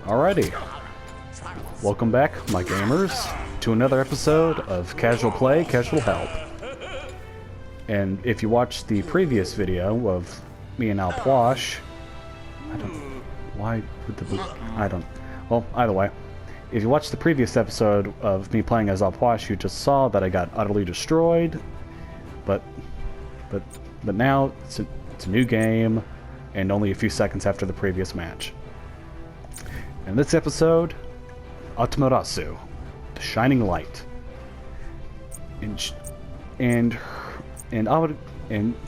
Alrighty, welcome back, my gamers, to another episode of Casual Play, Casual Help. And if you watched the previous video of me and Alpwash, well, either way, if you watched the previous episode of me playing as Alpwash, you just saw that I got utterly destroyed, but now it's a new game, and only a few seconds after the previous match. In this episode, Amaterasu, the Shining Light, and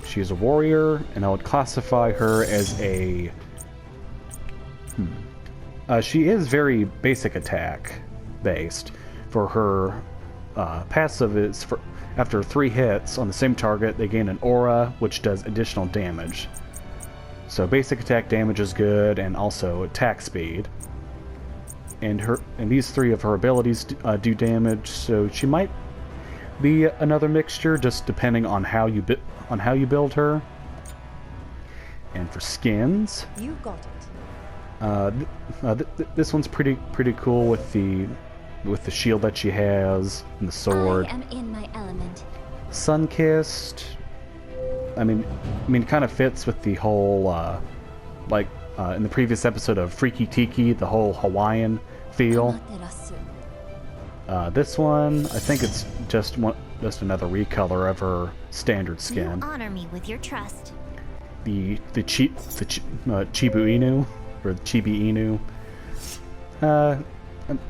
she's a warrior, and I would classify her as a. She is very basic attack based. For her passive is after 3 hits on the same target, they gain an aura which does additional damage. So basic attack damage is good, and also attack speed. And these 3 of her abilities do damage, so she might be another mixture, just depending on how you build her. And for skins, you got it. This one's pretty cool with the shield that she has and the sword. I am in my element. Sun-kissed. I mean, it kind of fits with the whole in the previous episode of Freaky Tiki, the whole Hawaiian feel. This one, I think it's just another recolor of her standard skin. You honor me with your trust. The Chibu Inu, or Chibi Inu.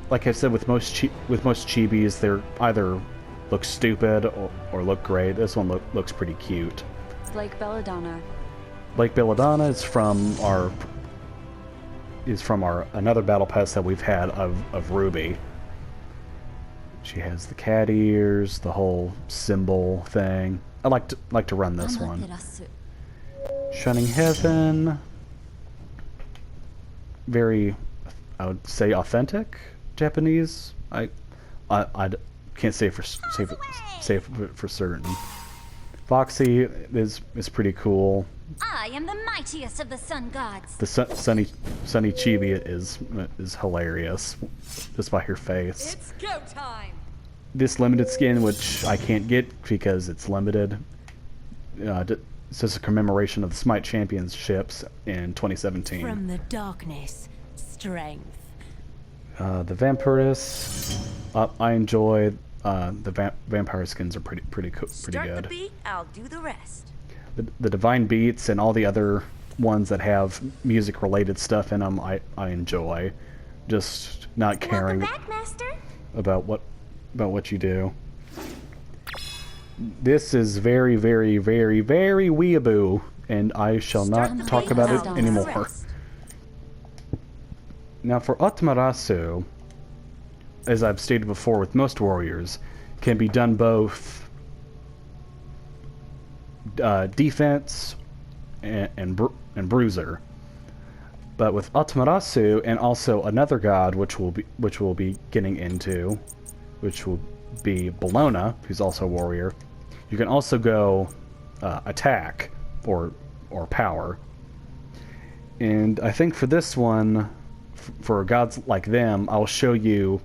Like I said, with most chibis, they're either look stupid or look great. This one looks pretty cute. Lake Belladonna. Lake Belladonna is from our another battle pass that we've had of Ruby. She has the cat ears, the whole symbol thing. I like to run this one. Shining Heaven. Very, I would say, authentic Japanese. I can't say for certain. Foxy is pretty cool. I am the mightiest of the sun gods. The Sunny Chibi is hilarious, just by her face. It's go time. This limited skin, which I can't get because it's limited, it's just a commemoration of the Smite Championships in 2017. From the darkness, strength. The Vampirus, I enjoy. The vampire skins are pretty good. Start the beat, I'll do the rest. The Divine Beats and all the other ones that have music related stuff in them, I enjoy. Just not caring back, Master. about what you do. This is very, very, very, very weeaboo, and I shall not talk about it anymore. Now for Amaterasu, as I've stated before with most warriors, can be done both defense and Bruiser. But with Amaterasu and also another god, which we'll be getting into, which will be Bologna, who's also a warrior, you can also go attack or power. And I think for this one, for gods like them, I'll show you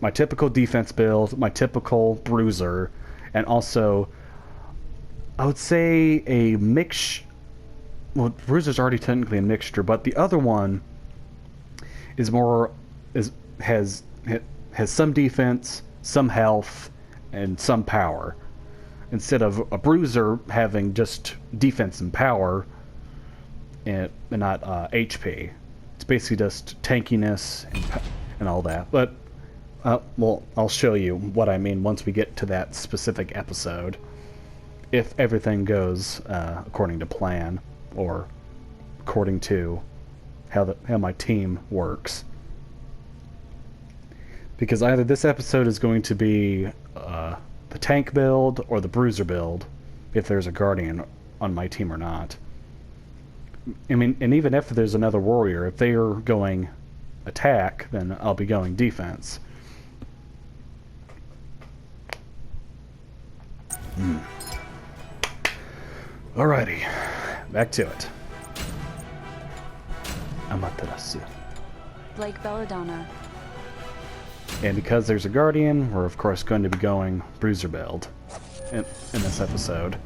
my typical defense build, my typical Bruiser, and also I would say a mix. Well, Bruiser's already technically a mixture, but the other one has some defense, some health, and some power. Instead of a Bruiser having just defense and power, and not HP. It's basically just tankiness and all that. But well, I'll show you what I mean once we get to that specific episode. If everything goes according to plan, or according to how my team works. Because either this episode is going to be the tank build or the Bruiser build, if there's a Guardian on my team or not. I mean, and even if there's another warrior, if they are going attack, then I'll be going defense. Alrighty, back to it. Amaterasu. like Belladonna. And because there's a Guardian, we're of course going to be going Bruiser build in this episode.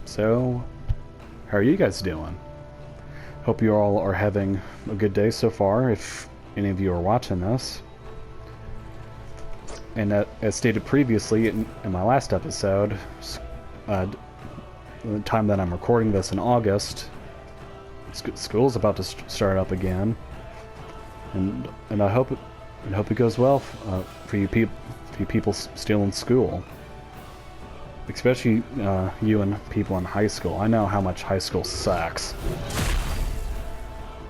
So, how are you guys doing? Hope you all are having a good day so far, if any of you are watching this. And as stated previously in my last episode, the time that I'm recording this in August, school's about to start up again, and I hope it goes well for you people still in school, especially you and people in high school. I know how much high school sucks.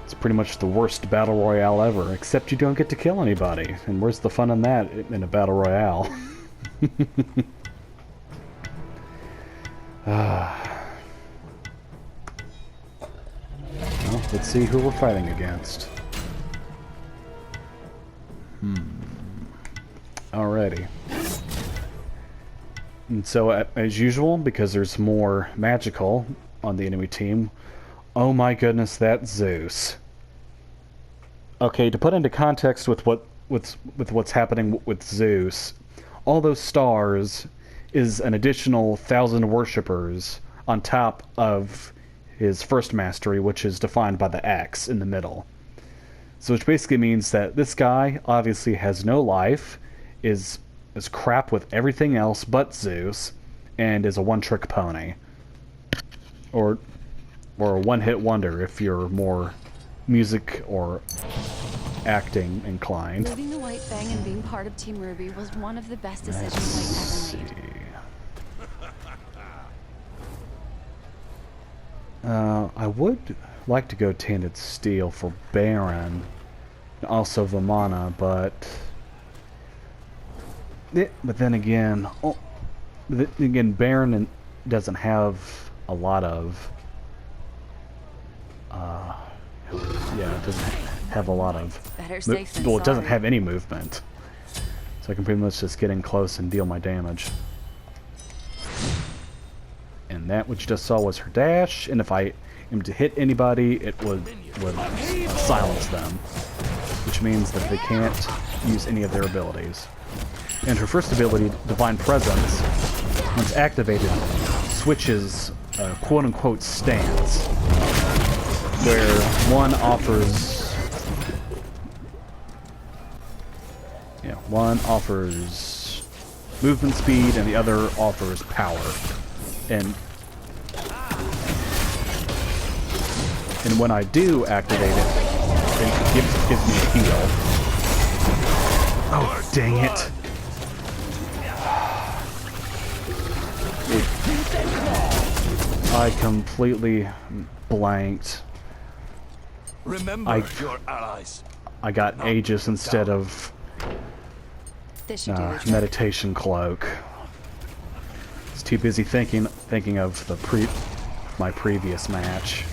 It's pretty much the worst battle royale ever, except you don't get to kill anybody. And where's the fun in that in a battle royale? Well, let's see who we're fighting against. Alrighty. And so, as usual, because there's more magical on the enemy team, oh my goodness, that's Zeus. Okay, to put into context with what's happening with Zeus, all those stars is an additional 1,000 worshippers on top of his first mastery, which is defined by the X in the middle. So which basically means that this guy obviously has no life, is crap with everything else but Zeus, and is a one-trick pony. Or a one-hit wonder if you're more music or acting inclined. Leaving the White Fang and being part of Team Ruby was one of the best decisions I ever made. I would like to go Tainted Steel for Baron, and also Vamana, but then again, Baron doesn't have a lot of it doesn't have a lot of it doesn't have any movement, so I can pretty much just get in close and deal my damage. And that which you just saw was her dash, and if I am to hit anybody, it would silence them, which means that they can't use any of their abilities. And her first ability, Divine Presence, once activated, switches quote-unquote stance, where one offers movement speed and the other offers power. And when I do activate it gives me a heal. Oh, dang it. I completely blanked. Remember your allies. I got Aegis instead of Meditation Cloak. I was too busy thinking of my previous match.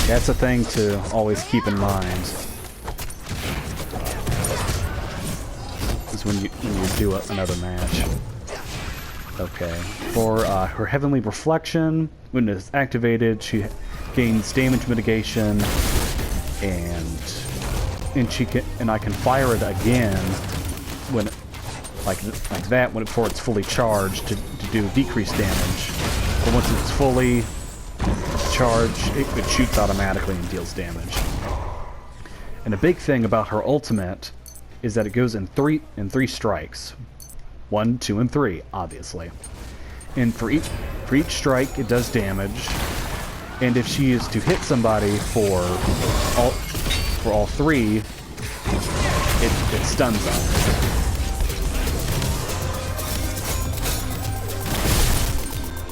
That's a thing to always keep in mind. Is when you do another match. Okay. For her Heavenly Reflection, when it's activated, she gains damage mitigation, and I can fire it again when like that before it's fully charged to do decreased damage. But once it's fully charged, it shoots automatically and deals damage. And a big thing about her ultimate is that it goes in three strikes. 1, 2, and 3, obviously. And for each strike, it does damage. And if she is to hit somebody for all three, it stuns them.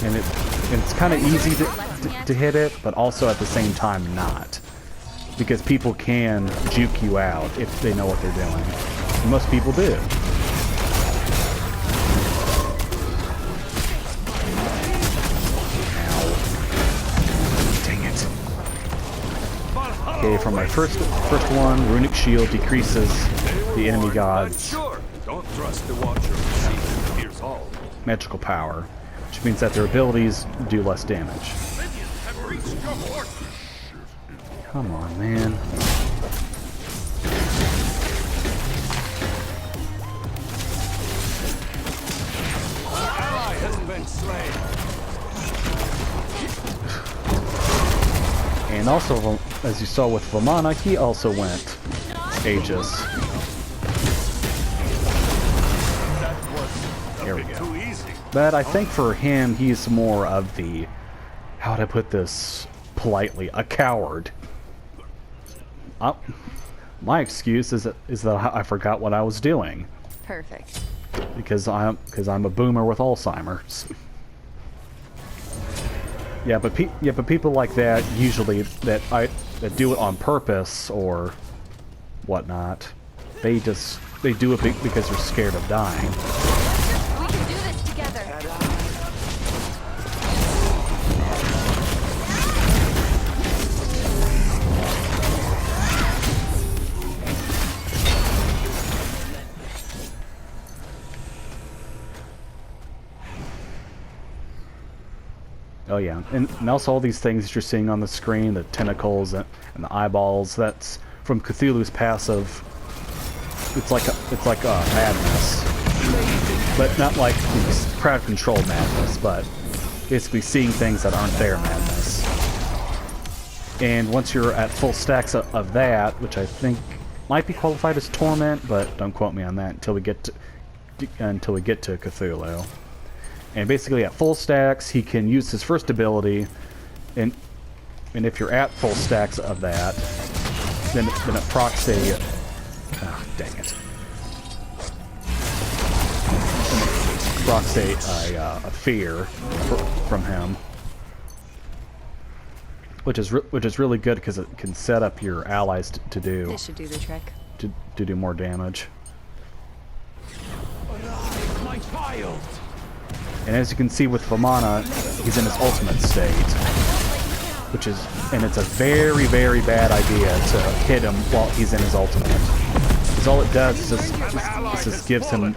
And it's kind of easy to hit it, but also at the same time not. Because people can juke you out if they know what they're doing. And most people do. Okay, for my first one, Runic Shield decreases the enemy gods. Don't trust the Watcher. She hears all. magical power, which means that their abilities do less damage. Come on, man. Ally has been slain. And also, as you saw with Vamana, he also went Aegis. That was Here we a bit go. too easy. But I think for him, he's more of the, how would I put this politely, a coward. My excuse is that I forgot what I was doing. Perfect. Because I'm a boomer with Alzheimer's. Yeah, but people like that usually that do it on purpose or whatnot. They do it because they're scared of dying. We can do this together. Oh yeah, and also all these things that you're seeing on the screen, the tentacles and the eyeballs, that's from Cthulhu's passive. It's like a madness, but not like crowd control madness, but basically seeing things that aren't there madness. And once you're at full stacks of that, which I think might be qualified as torment, but don't quote me on that until we get to Cthulhu. And basically at full stacks, he can use his first ability, and if you're at full stacks of that, then it procs a... Oh, dang it. Procs a fear from him, which is really good because it can set up your allies to do... This should do the trick. To do more damage. My child. And as you can see with Vamana, he's in his ultimate state, and it's a very, very bad idea to hit him while he's in his ultimate. Because all it does is just gives him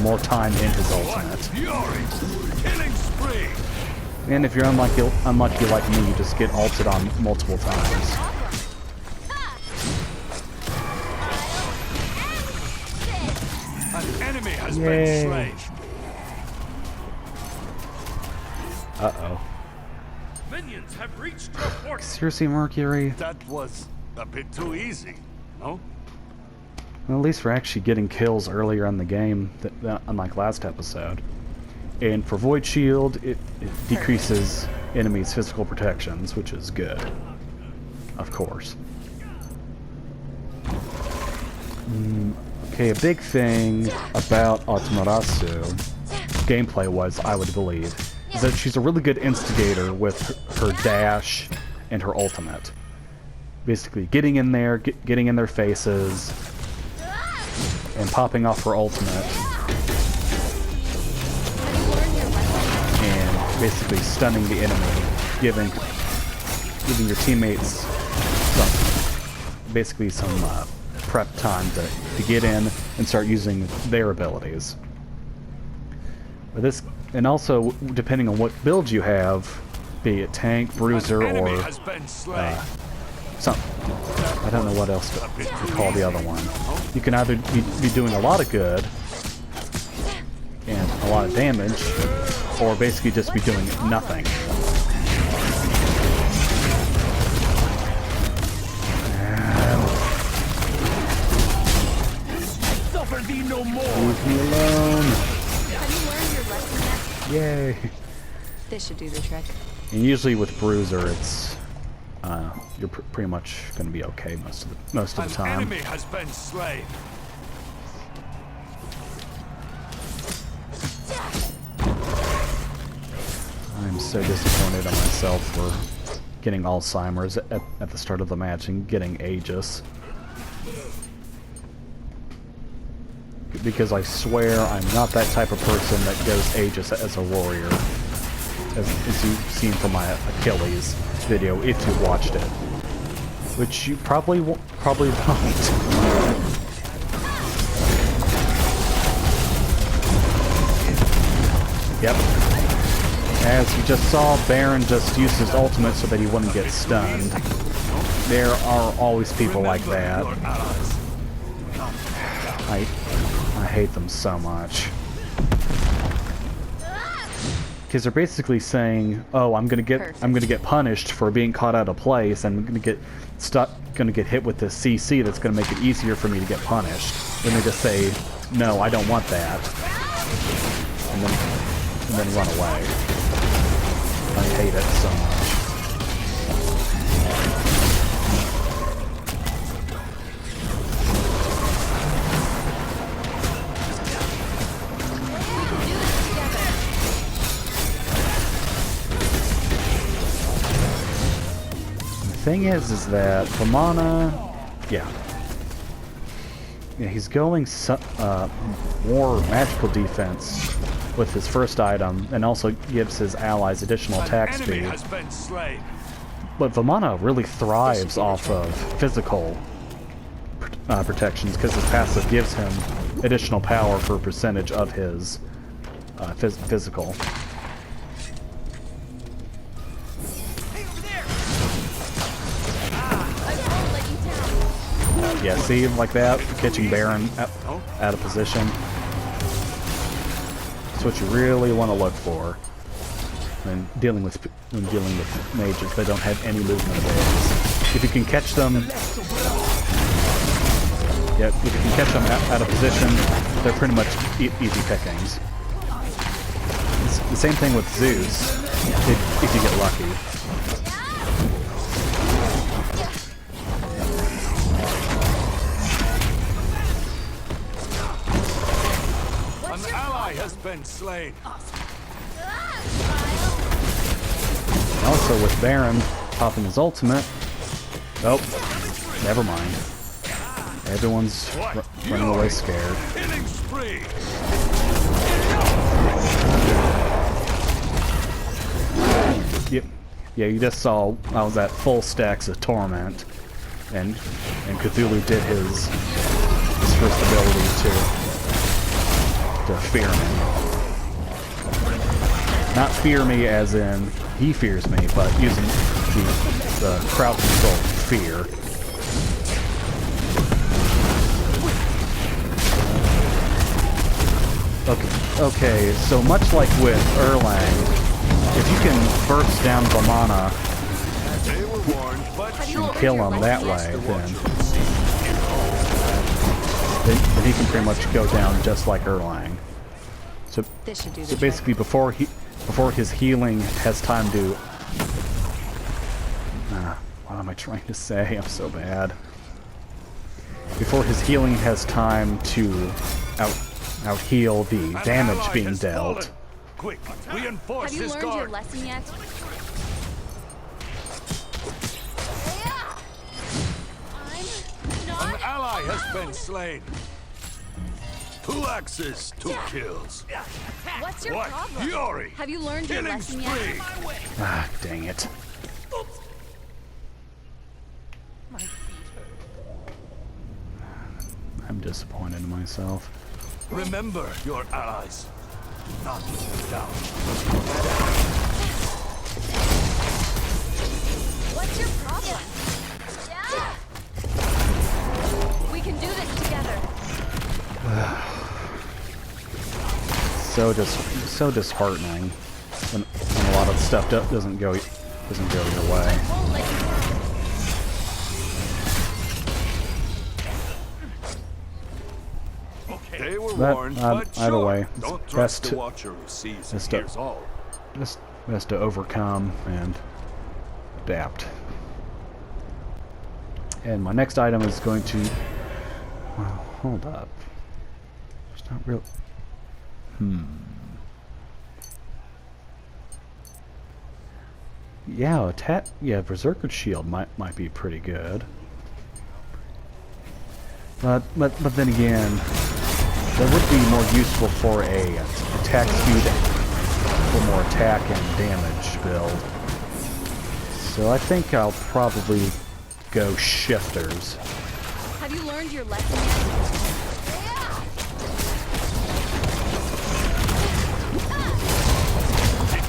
more time in his ultimate. And if you're unlucky like me, you just get ulted on multiple times. An enemy has been slain. Uh-oh. Minions have reached your fortress. Seriously, Mercury? That was a bit too easy, no? Well, at least we're actually getting kills earlier in the game, unlike last episode. And for Void Shield, it decreases enemies' physical protections, which is good. Of course. Okay, a big thing about Amaterasu, gameplay-wise, I would believe, is that she's a really good instigator with her dash and her ultimate. Basically, getting in there, getting in their faces, and popping off her ultimate, and basically stunning the enemy, giving your teammates some prep time to get in and start using their abilities. But this, and also depending on what build you have, be it tank, bruiser, or something. I don't know what else to call the other one. You can either be doing a lot of good and a lot of damage, or basically just be doing nothing. No more. Leave me alone. Have you learned your lesson yet? Yay. This should do the trick. And usually with Bruiser, it's you're pretty much going to be okay most of the time. An enemy has been slain. I'm so disappointed in myself for getting Alzheimer's at the start of the match and getting Aegis. Because I swear I'm not that type of person that goes Aegis as a warrior. As you've seen from my Achilles video, if you watched it. Which you probably won't. Yep. As you just saw, Baron just used his ultimate so that he wouldn't get stunned. There are always people like that. I hate them so much. Because they're basically saying, "Oh, I'm gonna get punished for being caught out of place, and I'm gonna get hit with this CC that's gonna make it easier for me to get punished." Then they just say, "No, I don't want that," and then run away. I hate it so much. The thing is that Vamana, yeah, he's going more magical defense with his first item, and also gives his allies additional attack speed. But Vamana really thrives off of physical protections because his passive gives him additional power for a percentage of his physical. Yeah, see, like that, catching Baron out of position. That's what you really want to look for when dealing with mages that don't have any movement abilities. If you can catch them, yeah, if you can catch them out of position, they're pretty much easy pickings. It's the same thing with Zeus, if you get lucky. Has been slain. Also with Baron popping his ultimate. Oh, never mind. Everyone's running away scared. Killing spree. Yep. Yeah, you just saw I was at full stacks of torment, and Cthulhu did his first ability to fear me. Not fear me as in he fears me, but using the crowd control fear. Okay, so much like with Erlang, if you can burst down Vamana and kill him that way, then he can pretty much go down just like Erlang. So basically, before his healing has time to... what am I trying to say? I'm so bad. Before his healing has time to out-heal the damage being dealt. Quick, reinforce Have you his learned your guard. lesson yet? An ally has been slain. 2 axes, 2 kills. What's your What problem? fury! Have you learned your Killing lesson spree. yet? Ah, dang it. I'm disappointed in myself. Remember your allies. Not down. What's your problem? We can do this together. So disheartening when a lot of stuff doesn't go your way. Won't let you down. They were But, warned, either but sure. way, it's Don't best trust to- the watcher who sees and best to- hears all. Just to overcome and adapt. And my next item is going to... Well, hold up. It's not real... Yeah, Berserker Shield might be pretty good. But then again, that would be more useful for a attack speed, for more attack and damage build. So I think I'll probably go Shifters. Have you learned your lesson yet?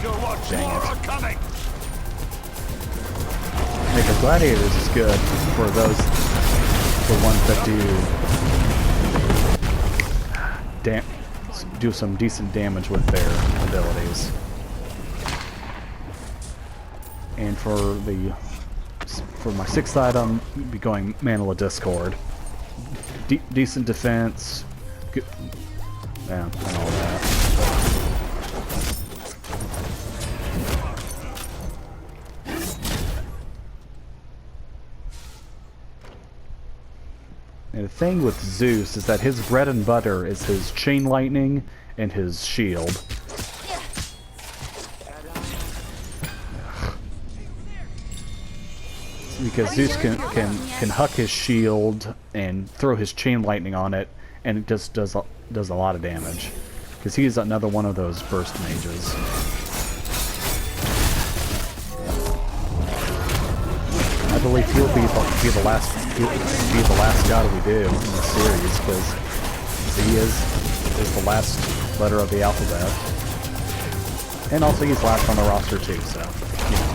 Your watch, Dang more it. are coming. Because gladiators is good for those, the ones that do some decent damage with their abilities. And for my 6th item, be going Mantle of Discord. Decent defense, good, yeah, and all that. And the thing with Zeus is that his bread and butter is his chain lightning and his shield. Because Zeus can huck his shield and throw his chain lightning on it, and it just does a lot of damage. Because he's another one of those burst mages. I believe he'll be the last god we do in the series, because Z is the last letter of the alphabet, and also he's last on the roster too. So, you know.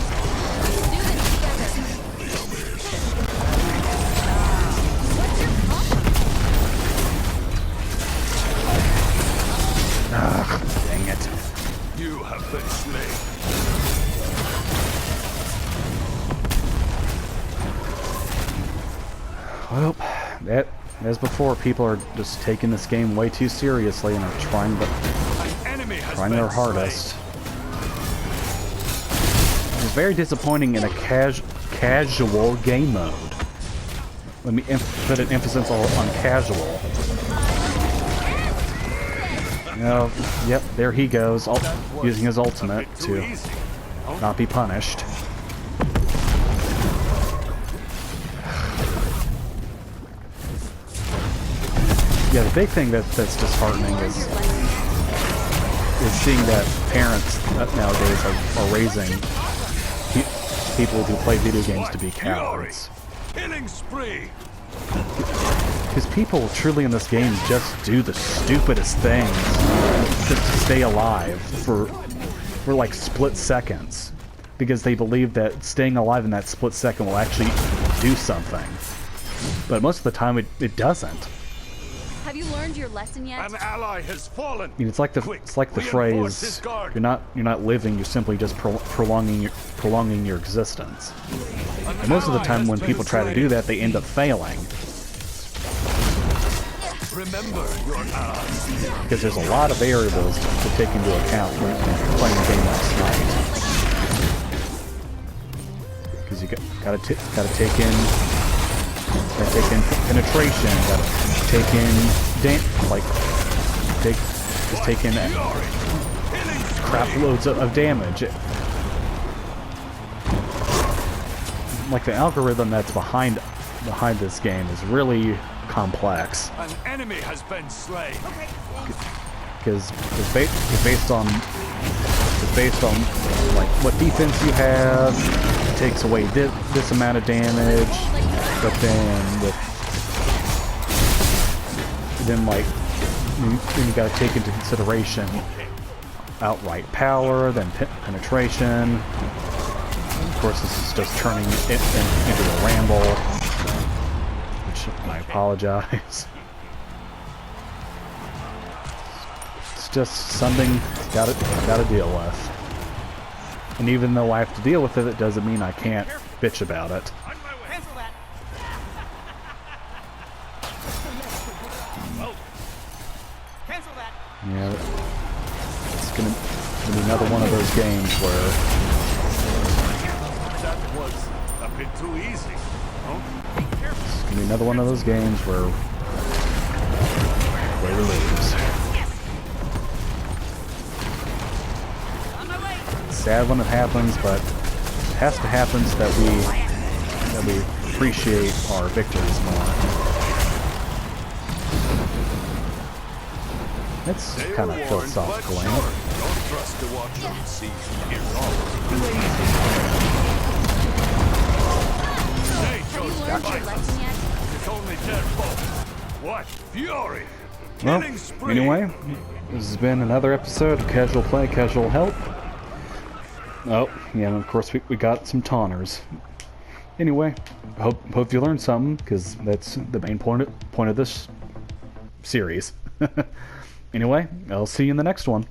Ugh, dang it. You have been slain. Well, as before, people are just taking this game way too seriously and are trying their hardest. It's very disappointing in a casual game mode. Let me put an emphasis on casual. Oh, yep, there he goes, using his ultimate to not be punished. Yeah, the big thing that's disheartening is seeing that parents nowadays are raising people who play video games to be cowards. Killing spree. Because people truly in this game just do the stupidest things just to stay alive for like split seconds. Because they believe that staying alive in that split second will actually do something. But most of the time it doesn't. Have you learned your lesson yet? An ally has fallen. I mean, it's like the phrase, you're not living, you're simply just prolonging your existence. And most of the time when people try to do that, they end up failing. Remember your allies. Because there's a lot of variables to take into account when you're playing a game like Smite. Because you gotta take in penetration, gotta take in take in crap loads of damage. Like the algorithm that's behind this game is really complex. An enemy has been slain. Because it's based on like what defense you have. It takes away this amount of damage, but then you got to take into consideration outright power, then penetration. Of course, this is just turning it into a ramble, which I apologize. It's just something gotta deal with. And even though I have to deal with it, it doesn't mean I can't bitch about it. Yeah, it's gonna be another one of those games where That was a bit too easy. Huh? it's gonna be another one of those games where we lose. It's sad when it happens, but it has to happen so that we appreciate our victories more. It's kind of philosophical, ain't it? Don't trust the watcher who sees and hears all. Hey, Have you learned your lesson yet? it's only their fault. What fury! Well, Killing spree. anyway, this has been another episode of Casual Play, Casual Help. Oh, yeah, and of course we got some taunters. Anyway, hope you learned something, because that's the main point of this series. Anyway, I'll see you in the next one.